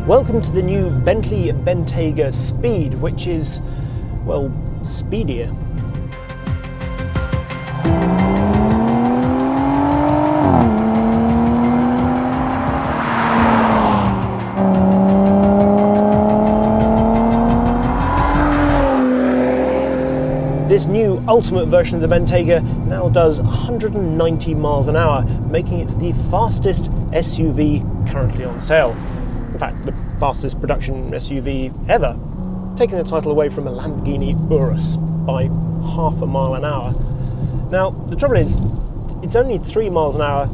Welcome to the new Bentley Bentayga Speed, which is, well, speedier. This new ultimate version of the Bentayga now does 190 miles an hour, making it the fastest SUV currently on sale. In fact, the fastest production SUV ever, taking the title away from a Lamborghini Urus by half a mile an hour. Now, the trouble is, it's only 3 miles an hour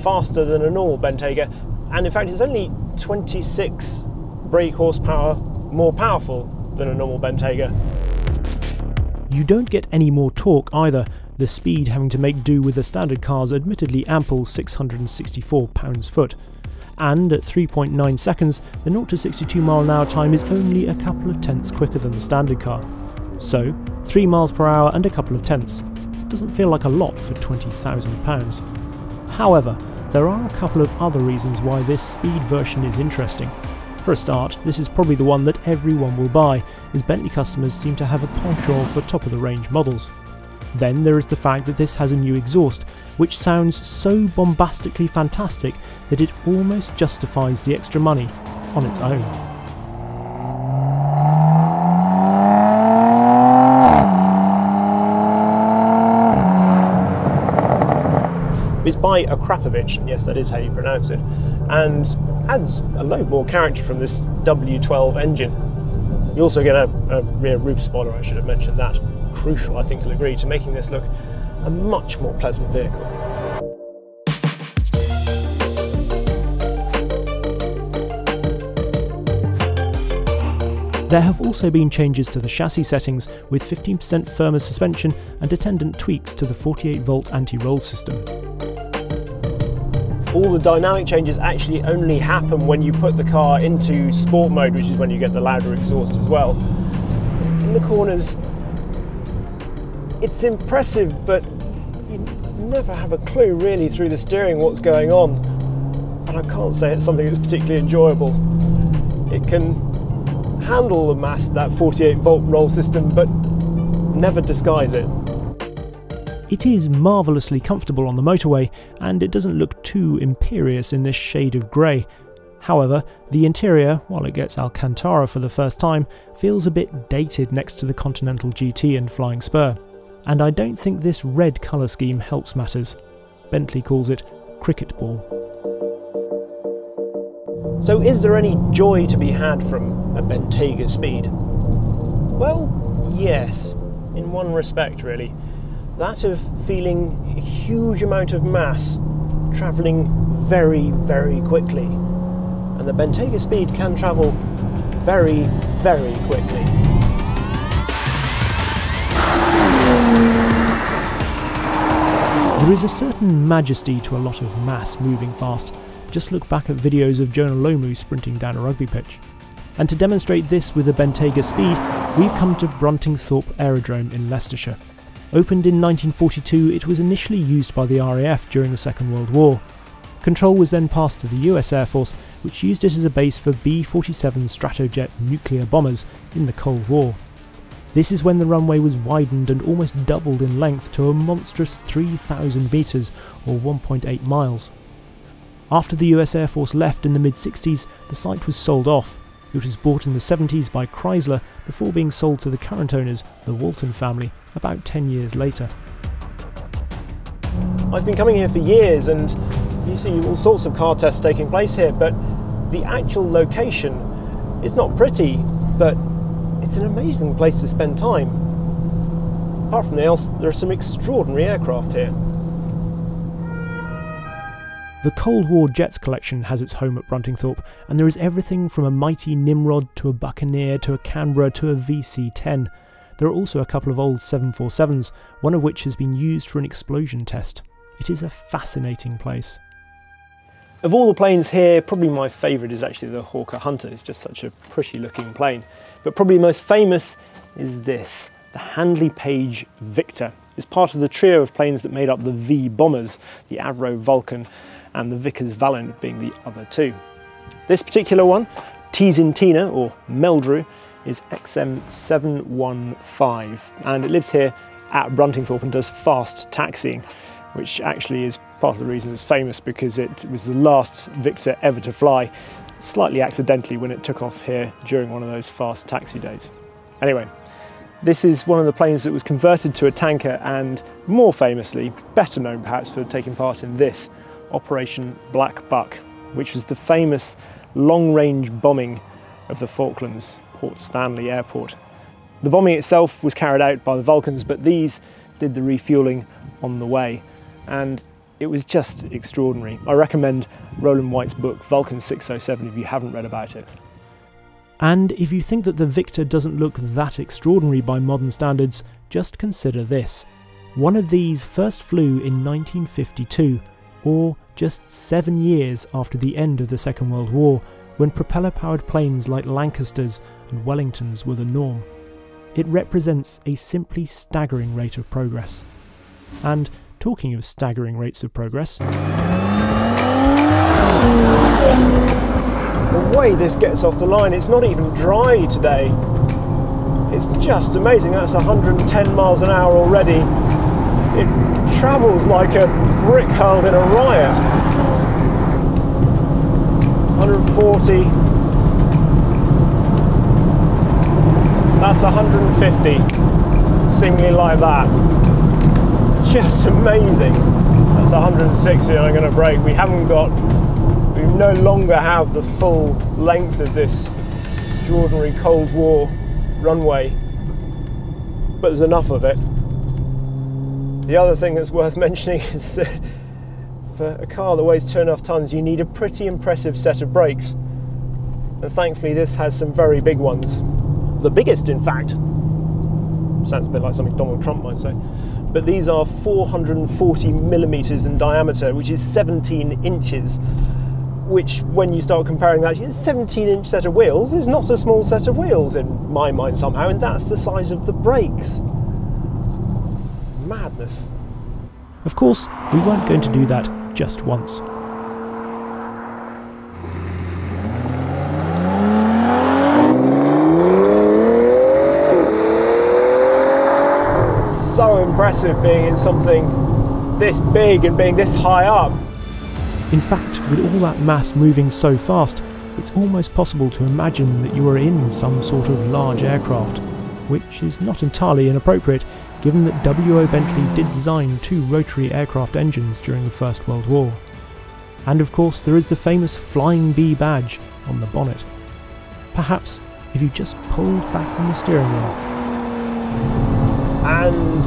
faster than a normal Bentayga, and in fact it's only 26 brake horsepower more powerful than a normal Bentayga. You don't get any more torque either, the Speed having to make do with the standard car's admittedly ample 664 pounds-foot. And at 3.9 seconds, the 0 to 62 mile an hour time is only a couple of tenths quicker than the standard car. So, 3 miles per hour and a couple of tenths. Doesn't feel like a lot for £20,000. However, there are a couple of other reasons why this Speed version is interesting. For a start, this is probably the one that everyone will buy, as Bentley customers seem to have a penchant for top-of-the-range models. Then there is the fact that this has a new exhaust, which sounds so bombastically fantastic that it almost justifies the extra money on its own. It's by Carfection, yes, that is how you pronounce it, and adds a load more character from this W12 engine. You also get a rear roof spoiler, I should have mentioned that. Crucial, I think you'll agree, to making this look a much more pleasant vehicle. There have also been changes to the chassis settings, with 15% firmer suspension and attendant tweaks to the 48-volt anti-roll system. All the dynamic changes actually only happen when you put the car into sport mode, which is when you get the louder exhaust as well. In the corners, it's impressive, but you never have a clue really through the steering what's going on. And I can't say it's something that's particularly enjoyable. It can handle the mass, that 48-volt roll system, but never disguise it. It is marvellously comfortable on the motorway, and it doesn't look too imperious in this shade of grey. However, the interior, while it gets Alcantara for the first time, feels a bit dated next to the Continental GT and Flying Spur. And I don't think this red colour scheme helps matters. Bentley calls it cricket ball. So is there any joy to be had from a Bentayga Speed? Well, yes, in one respect really. That of feeling a huge amount of mass travelling very, very quickly. And the Bentayga Speed can travel very, very quickly. There is a certain majesty to a lot of mass moving fast. Just look back at videos of Jonah Lomu sprinting down a rugby pitch. And to demonstrate this with the Bentayga Speed, we've come to Bruntingthorpe Aerodrome in Leicestershire. Opened in 1942, it was initially used by the RAF during the Second World War. Control was then passed to the US Air Force, which used it as a base for B-47 Stratojet nuclear bombers in the Cold War. This is when the runway was widened and almost doubled in length to a monstrous 3,000 metres or 1.8 miles. After the US Air Force left in the mid-60s, the site was sold off. It was bought in the 70s by Chrysler before being sold to the current owners, the Walton family, about 10 years later. I've been coming here for years and you see all sorts of car tests taking place here, but the actual location is not pretty, but it's an amazing place to spend time. Apart from the else, there are some extraordinary aircraft here. The Cold War Jets collection has its home at Bruntingthorpe, and there is everything from a mighty Nimrod to a Buccaneer to a Canberra to a VC-10. There are also a couple of old 747s, one of which has been used for an explosion test. It is a fascinating place. Of all the planes here, probably my favourite is actually the Hawker Hunter. It's just such a pretty looking plane. But probably most famous is this, the Handley Page Victor. It's part of the trio of planes that made up the V bombers, the Avro Vulcan and the Vickers Valiant being the other two. This particular one Tizintina, or Meldrew, is XM715, and it lives here at Bruntingthorpe and does fast taxiing, which actually is part of the reason it's famous, because it was the last Victor ever to fly, slightly accidentally when it took off here during one of those fast taxi days. Anyway, this is one of the planes that was converted to a tanker, and more famously, better known perhaps for taking part in this, Operation Black Buck, which was the famous long-range bombing of the Falklands, Port Stanley Airport. The bombing itself was carried out by the Vulcans, but these did the refuelling on the way, and it was just extraordinary. I recommend Roland White's book, Vulcan 607, if you haven't read about it. And if you think that the Victor doesn't look that extraordinary by modern standards, just consider this. One of these first flew in 1952, or just 7 years after the end of the Second World War, when propeller-powered planes like Lancasters and Wellingtons were the norm. It represents a simply staggering rate of progress. And talking of staggering rates of progress, the way this gets off the line, it's not even dry today. It's just amazing. That's 110 miles an hour already. It travels like a brick hurled in a riot. 140. That's 150. Singly like that. Just amazing. That's 160. I'm going to brake. We no longer have the full length of this extraordinary Cold War runway, but there's enough of it. The other thing that's worth mentioning is that for a car that weighs 2.5 tons, you need a pretty impressive set of brakes, and thankfully this has some very big ones. The biggest, in fact, sounds a bit like something Donald Trump might say, but these are 440 millimeters in diameter, which is 17 inches, which, when you start comparing that, a 17-inch set of wheels is not a small set of wheels in my mind somehow, and that's the size of the brakes. Madness. Of course, we weren't going to do that just once. So impressive being in something this big and being this high up. In fact, with all that mass moving so fast, it's almost possible to imagine that you are in some sort of large aircraft, which is not entirely inappropriate, given that W.O. Bentley did design 2 rotary aircraft engines during the First World War. And of course there is the famous Flying Bee badge on the bonnet. Perhaps if you just pulled back on the steering wheel. And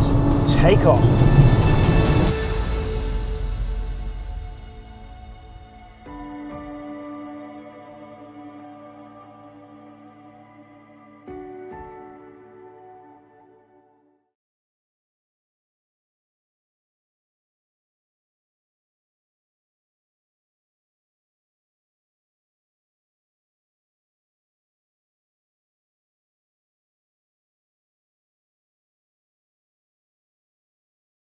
take off.